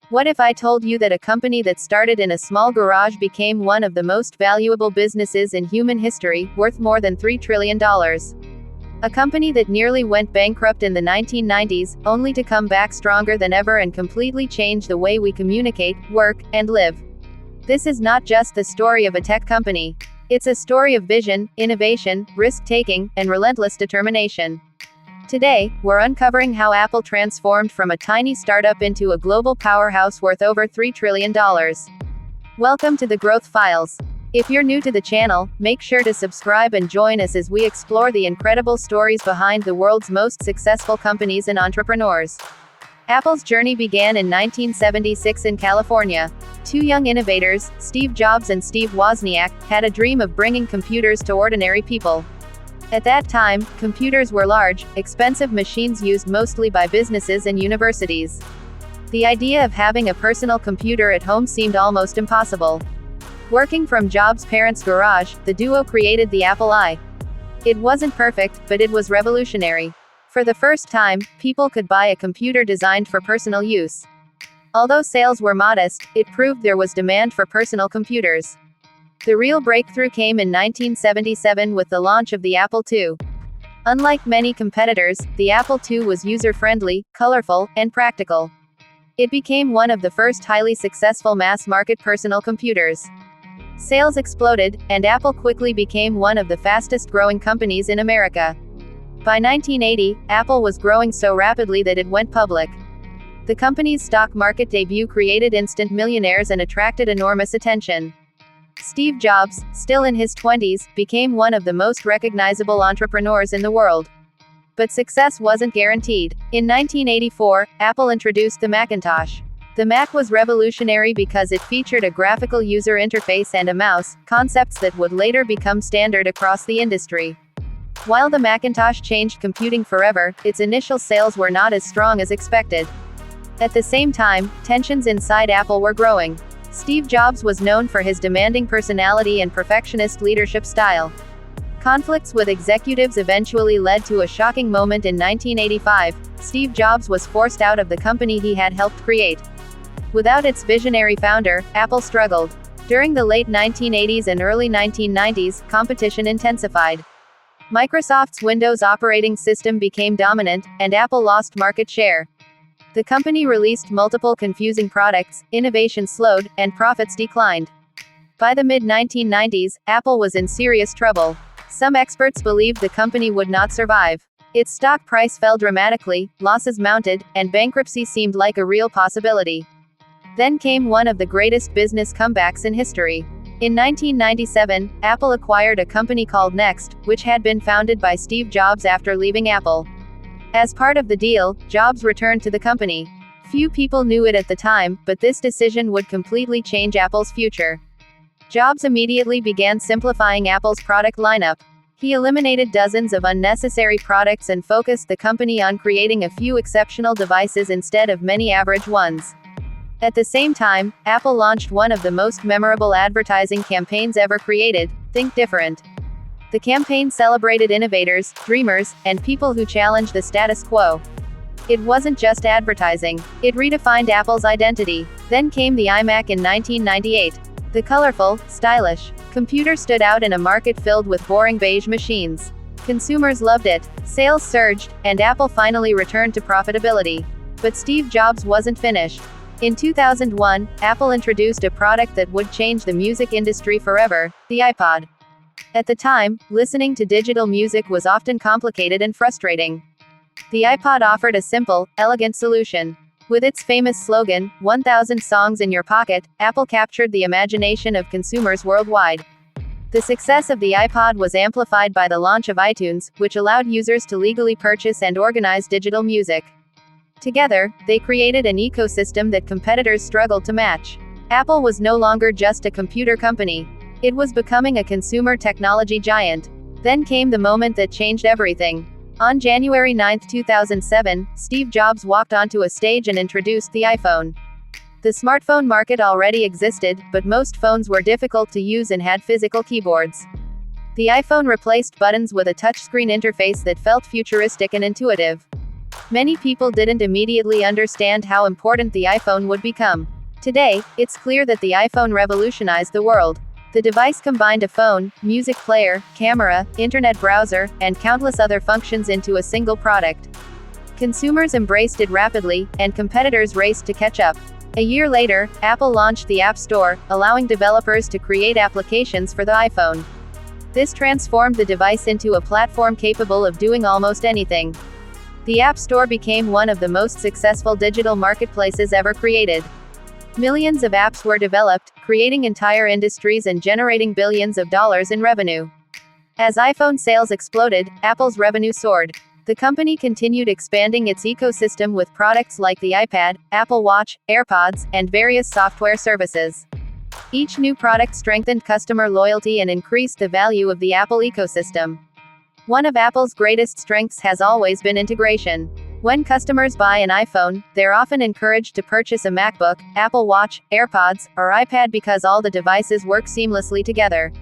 What if I told you that a company that started in a small garage became one of the most valuable businesses in human history, worth more than $3 trillion? A company that nearly went bankrupt in the 1990s, only to come back stronger than ever and completely change the way we communicate, work, and live. This is not just the story of a tech company. It's a story of vision, innovation, risk-taking, and relentless determination. Today, we're uncovering how Apple transformed from a tiny startup into a global powerhouse worth over $3 trillion. Welcome to the Growth Files. If you're new to the channel, make sure to subscribe and join us as we explore the incredible stories behind the world's most successful companies and entrepreneurs. Apple's journey began in 1976 in California. Two young innovators, Steve Jobs and Steve Wozniak, had a dream of bringing computers to ordinary people. At that time, computers were large, expensive machines used mostly by businesses and universities. The idea of having a personal computer at home seemed almost impossible. Working from Jobs' parents' garage, the duo created the Apple I. It wasn't perfect, but it was revolutionary. For the first time, people could buy a computer designed for personal use. Although sales were modest, it proved there was demand for personal computers. The real breakthrough came in 1977 with the launch of the Apple II. Unlike many competitors, the Apple II was user-friendly, colorful, and practical. It became one of the first highly successful mass-market personal computers. Sales exploded, and Apple quickly became one of the fastest-growing companies in America. By 1980, Apple was growing so rapidly that it went public. The company's stock market debut created instant millionaires and attracted enormous attention. Steve Jobs, still in his 20s, became one of the most recognizable entrepreneurs in the world. But success wasn't guaranteed. In 1984, Apple introduced the Macintosh. The Mac was revolutionary because it featured a graphical user interface and a mouse, concepts that would later become standard across the industry. While the Macintosh changed computing forever, its initial sales were not as strong as expected. At the same time, tensions inside Apple were growing. Steve Jobs was known for his demanding personality and perfectionist leadership style. Conflicts with executives eventually led to a shocking moment in 1985. Steve Jobs was forced out of the company he had helped create. Without its visionary founder, Apple struggled. During the late 1980s and early 1990s, competition intensified. Microsoft's Windows operating system became dominant, and Apple lost market share. The company released multiple confusing products, innovation slowed, and profits declined. By the mid-1990s, Apple was in serious trouble. Some experts believed the company would not survive. Its stock price fell dramatically, losses mounted, and bankruptcy seemed like a real possibility. Then came one of the greatest business comebacks in history. In 1997, Apple acquired a company called Next, which had been founded by Steve Jobs after leaving Apple. As part of the deal, Jobs returned to the company. Few people knew it at the time, but this decision would completely change Apple's future. Jobs immediately began simplifying Apple's product lineup. He eliminated dozens of unnecessary products and focused the company on creating a few exceptional devices instead of many average ones. At the same time, Apple launched one of the most memorable advertising campaigns ever created, Think Different. The campaign celebrated innovators, dreamers, and people who challenged the status quo. It wasn't just advertising. It redefined Apple's identity. Then came the iMac in 1998. The colorful, stylish computer stood out in a market filled with boring beige machines. Consumers loved it, sales surged, and Apple finally returned to profitability. But Steve Jobs wasn't finished. In 2001, Apple introduced a product that would change the music industry forever, the iPod. At the time, listening to digital music was often complicated and frustrating. The iPod offered a simple, elegant solution. With its famous slogan, 1,000 songs in your pocket, Apple captured the imagination of consumers worldwide. The success of the iPod was amplified by the launch of iTunes, which allowed users to legally purchase and organize digital music. Together, they created an ecosystem that competitors struggled to match. Apple was no longer just a computer company. It was becoming a consumer technology giant. Then came the moment that changed everything. On January 9, 2007, Steve Jobs walked onto a stage and introduced the iPhone. The smartphone market already existed, but most phones were difficult to use and had physical keyboards. The iPhone replaced buttons with a touchscreen interface that felt futuristic and intuitive. Many people didn't immediately understand how important the iPhone would become. Today, it's clear that the iPhone revolutionized the world. The device combined a phone, music player, camera, internet browser, and countless other functions into a single product. Consumers embraced it rapidly, and competitors raced to catch up. A year later, Apple launched the App Store, allowing developers to create applications for the iPhone. This transformed the device into a platform capable of doing almost anything. The App Store became one of the most successful digital marketplaces ever created. Millions of apps were developed, creating entire industries and generating billions of dollars in revenue. As iPhone sales exploded, Apple's revenue soared. The company continued expanding its ecosystem with products like the iPad, Apple Watch, AirPods, and various software services. Each new product strengthened customer loyalty and increased the value of the Apple ecosystem. One of Apple's greatest strengths has always been integration. When customers buy an iPhone, they're often encouraged to purchase a MacBook, Apple Watch, AirPods, or iPad because all the devices work seamlessly together.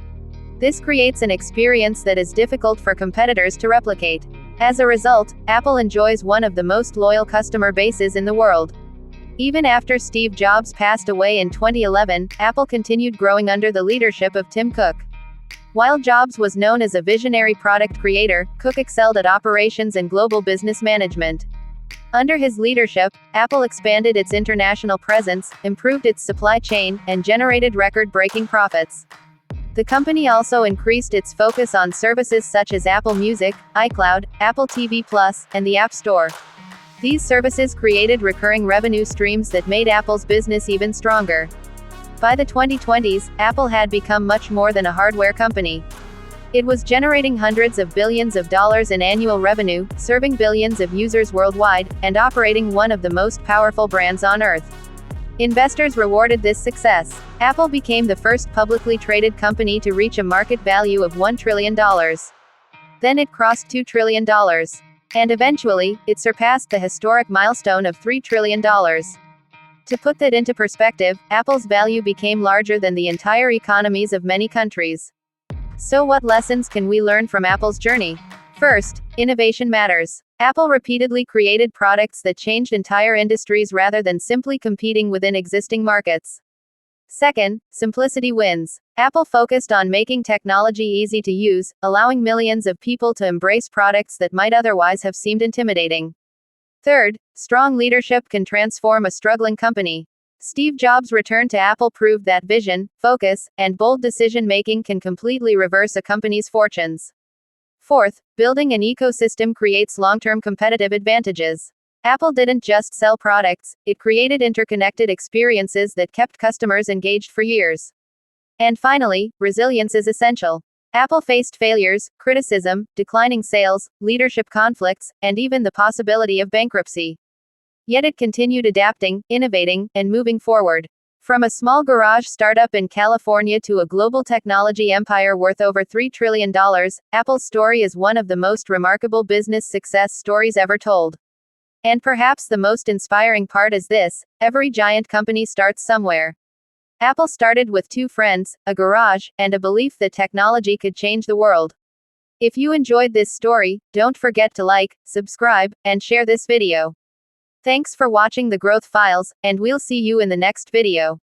This creates an experience that is difficult for competitors to replicate. As a result, Apple enjoys one of the most loyal customer bases in the world. Even after Steve Jobs passed away in 2011, Apple continued growing under the leadership of Tim Cook. While Jobs was known as a visionary product creator, Cook excelled at operations and global business management. Under his leadership, Apple expanded its international presence, improved its supply chain, and generated record-breaking profits. The company also increased its focus on services such as Apple Music, iCloud, Apple TV Plus, and the App Store. These services created recurring revenue streams that made Apple's business even stronger. By the 2020s, Apple had become much more than a hardware company. It was generating hundreds of billions of dollars in annual revenue, serving billions of users worldwide, and operating one of the most powerful brands on earth. Investors rewarded this success. Apple became the first publicly traded company to reach a market value of $1 trillion. Then it crossed $2 trillion. And eventually, it surpassed the historic milestone of $3 trillion. To put that into perspective, Apple's value became larger than the entire economies of many countries. So what lessons can we learn from Apple's journey? First, innovation matters. Apple repeatedly created products that changed entire industries rather than simply competing within existing markets. Second, simplicity wins. Apple focused on making technology easy to use, allowing millions of people to embrace products that might otherwise have seemed intimidating. Third, strong leadership can transform a struggling company. Steve Jobs' return to Apple proved that vision, focus, and bold decision-making can completely reverse a company's fortunes. Fourth, building an ecosystem creates long-term competitive advantages. Apple didn't just sell products, it created interconnected experiences that kept customers engaged for years. And finally, resilience is essential. Apple faced failures, criticism, declining sales, leadership conflicts, and even the possibility of bankruptcy. Yet it continued adapting, innovating, and moving forward. From a small garage startup in California to a global technology empire worth over $3 trillion, Apple's story is one of the most remarkable business success stories ever told. And perhaps the most inspiring part is this: every giant company starts somewhere. Apple started with two friends, a garage, and a belief that technology could change the world. If you enjoyed this story, don't forget to like, subscribe, and share this video. Thanks for watching The Growth Files, and we'll see you in the next video.